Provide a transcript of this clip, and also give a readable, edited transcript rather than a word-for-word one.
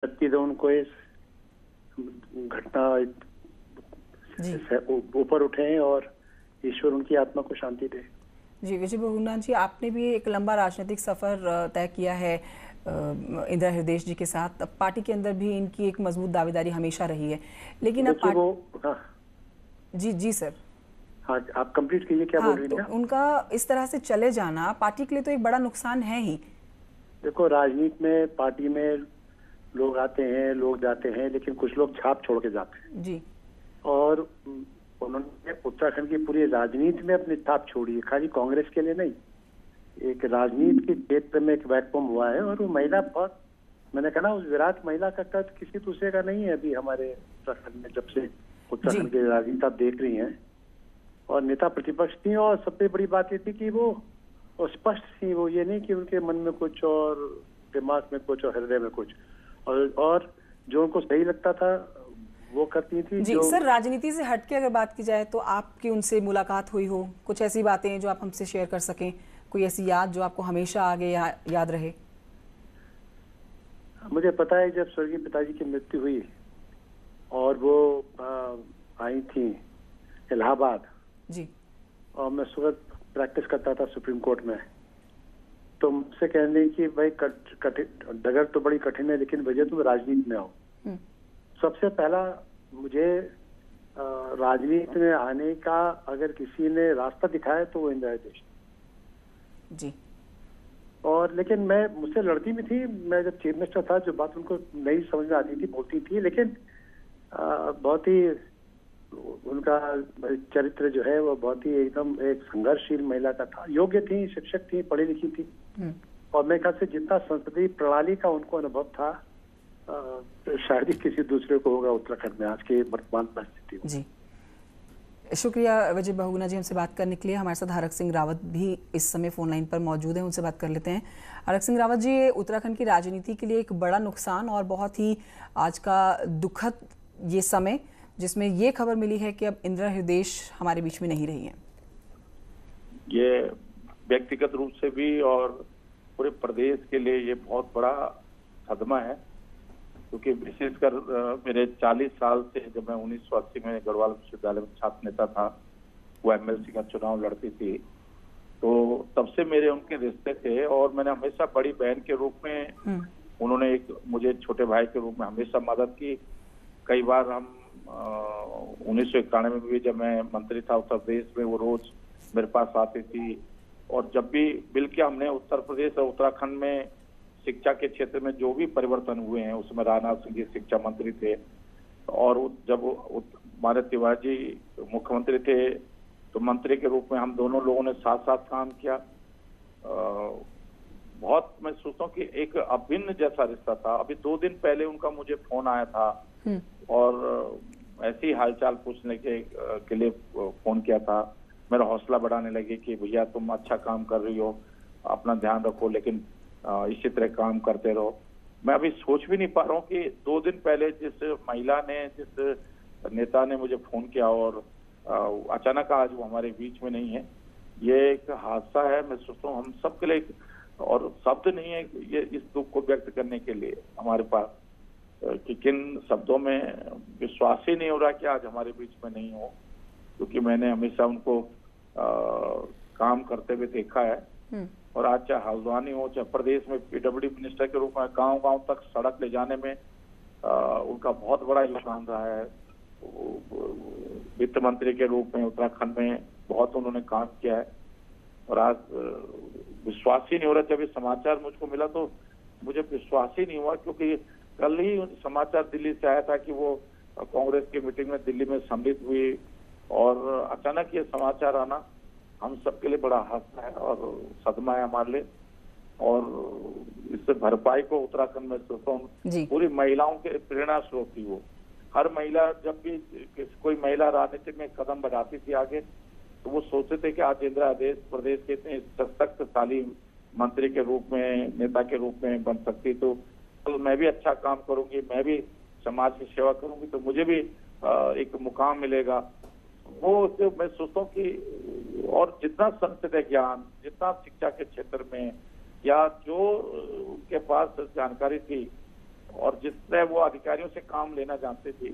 शक्ति दो उनको इस घटना से ऊपर उठें और ईश्वर उनकी आत्मा को शांति दे। जी विजय बहुगुणा जी, आपने भी एक लंबा राजनीतिक सफर तय किया है इंदिरा हृदय जी के साथ। पार्टी के अंदर भी इनकी एक मजबूत दावेदारी हमेशा रही है, लेकिन अब हाँ। जी सर। हाँ, आप कंप्लीट कीजिए, क्या बोल रही हैं? तो उनका इस तरह से चले जाना पार्टी के लिए तो एक बड़ा नुकसान है ही। देखो, राजनीति में पार्टी में लोग आते हैं, लोग जाते हैं, लेकिन कुछ लोग छाप छोड़ के जाते हैं जी। और उन्होंने उत्तराखंड की पूरी राजनीति में अपनी छाप छोड़ी है, खाली कांग्रेस के लिए नहीं। एक राजनीति के क्षेत्र में एक वैक्यूम हुआ है और वो महिला बहुत, मैंने कहा ना, उस विराट महिला का कद किसी दूसरे का नहीं है अभी हमारे उत्तराखंड में। जब से उत्तराखंड की राजनीति आप देख रही हैं और नेता प्रतिपक्ष थी, और सबसे बड़ी बात ये थी कि वो स्पष्ट थी। वो ये नहीं कि उनके मन में कुछ और दिमाग में कुछ और हृदय में कुछ, और जो उनको सही लगता था वो करती थी। जी सर, राजनीति से हटके अगर बात की जाए तो आपकी उनसे मुलाकात हुई हो, कुछ ऐसी बातें जो आप हमसे शेयर कर सकें, कोई ऐसी याद जो आपको हमेशा आगे याद रहे? मुझे पता है जब स्वर्गीय पिताजी की मृत्यु हुई और वो आई थी इलाहाबाद जी, और मैं सुबह प्रैक्टिस करता था सुप्रीम कोर्ट में, तो मुझसे कहने की भाई कठिन डगर तो बड़ी कठिन है, लेकिन वजह तुम राजनीति में आओ। सबसे पहला मुझे राजनीति में आने का अगर किसी ने रास्ता दिखाया तो वो इंदिरा हृदय जी। और लेकिन मैं मुझसे लड़ती भी थी। मैं जब चीफ मिनिस्टर था, जो बात उनको नहीं समझ में आती थी बोलती थी, लेकिन बहुत ही उनका चरित्र जो है वो बहुत ही एकदम एक संघर्षशील महिला का था। योग्य थी, शिक्षक थी, पढ़ी लिखी थी, और मेरे ख्याल से जितना संसदीय प्रणाली का उनको अनुभव था शायद ही किसी दूसरे को होगा उत्तराखंड में आज के वर्तमान परिस्थिति में। जी, शुक्रिया विजय बहुगुणा जी हमसे बात करने के लिए। हमारे साथ हरक सिंह रावत भी इस समय फोन लाइन पर मौजूद हैं, उनसे बात कर लेते हैं। हरक सिंह रावत जी, उत्तराखंड की राजनीति के लिए एक बड़ा नुकसान और बहुत ही आज का दुखद ये समय, जिसमें ये खबर मिली है कि अब इंदिरा हृदय हमारे बीच में नहीं रही है। ये व्यक्तिगत रूप से भी और पूरे प्रदेश के लिए ये बहुत बड़ा सदमा है, क्योंकि विशेषकर मेरे 40 साल से, जब मैं 1980 में गढ़वाल विश्वविद्यालय में छात्र नेता था, वो एमएलसी का चुनाव लड़ती थी, तो तब से मेरे उनके रिश्ते थे और मैंने हमेशा बड़ी बहन के रूप में, उन्होंने एक मुझे छोटे भाई के रूप में हमेशा मदद की। कई बार हम 1991 में भी जब मैं मंत्री था उत्तर प्रदेश में, वो रोज मेरे पास आती थी, और जब भी मिलकर हमने उत्तर प्रदेश और उत्तराखंड में शिक्षा के क्षेत्र में जो भी परिवर्तन हुए हैं, उसमें राजनाथ सिंह जी शिक्षा मंत्री थे, और जब हमारे तिवारी जी मुख्यमंत्री थे तो मंत्री के रूप में हम दोनों लोगों ने साथ साथ काम किया। बहुत, मैं सोचता हूँ कि एक अभिन्न जैसा रिश्ता था। अभी 2 दिन पहले उनका मुझे फोन आया था और ऐसे ही हालचाल पूछने के लिए फोन किया था। मेरा हौसला बढ़ाने लगे कि भैया तुम अच्छा काम कर रही हो, अपना ध्यान रखो, लेकिन इसी तरह काम करते रहो। मैं अभी सोच भी नहीं पा रहा हूँ कि 2 दिन पहले जिस महिला ने, जिस नेता ने मुझे फोन किया और अचानक आज वो हमारे बीच में नहीं है, ये एक हादसा है। मैं सोचता हूँ हम सबके लिए, और शब्द नहीं है ये इस दुख को व्यक्त करने के लिए हमारे पास, कि किन शब्दों में विश्वास ही नहीं हो रहा कि आज हमारे बीच में नहीं हो, क्योंकि मैंने हमेशा उनको काम करते हुए देखा है। और आज चाहे हल्द्वानी हो, चाहे प्रदेश में पीडब्ल्यूडी मिनिस्टर के रूप में गांव-गांव तक सड़क ले जाने में उनका बहुत बड़ा योगदान रहा है। वित्त मंत्री के रूप में उत्तराखंड में बहुत उन्होंने काम किया है, और आज विश्वास ही नहीं हो रहा। जब ये समाचार मुझको मिला तो मुझे विश्वास ही नहीं हुआ, क्योंकि कल ही समाचार दिल्ली से आया था कि वो कांग्रेस की मीटिंग में दिल्ली में सम्मिलित हुई, और अचानक ये समाचार आना हम सबके लिए बड़ा हादसा है और सदमा है हमारे लिए। और इससे भरपाई को उत्तराखंड में सोचता हूँ पूरी महिलाओं के प्रेरणा स्रोत थी वो। हर महिला, जब भी कोई महिला राजनीति में कदम बढ़ाती थी आगे, तो वो सोचते थे कि आज इंदिरा हृदय प्रदेश के इतने शक्तिशाली मंत्री के रूप में, नेता के रूप में बन सकती, तो मैं भी अच्छा काम करूंगी, मैं भी समाज की सेवा करूंगी, तो मुझे भी एक मुकाम मिलेगा। वो मैं सोचता हूँ कि और जितना संसदीय ज्ञान, जितना शिक्षा के क्षेत्र में, या जो उनके पास जानकारी थी, और जिस तरह वो अधिकारियों से काम लेना जानते थे,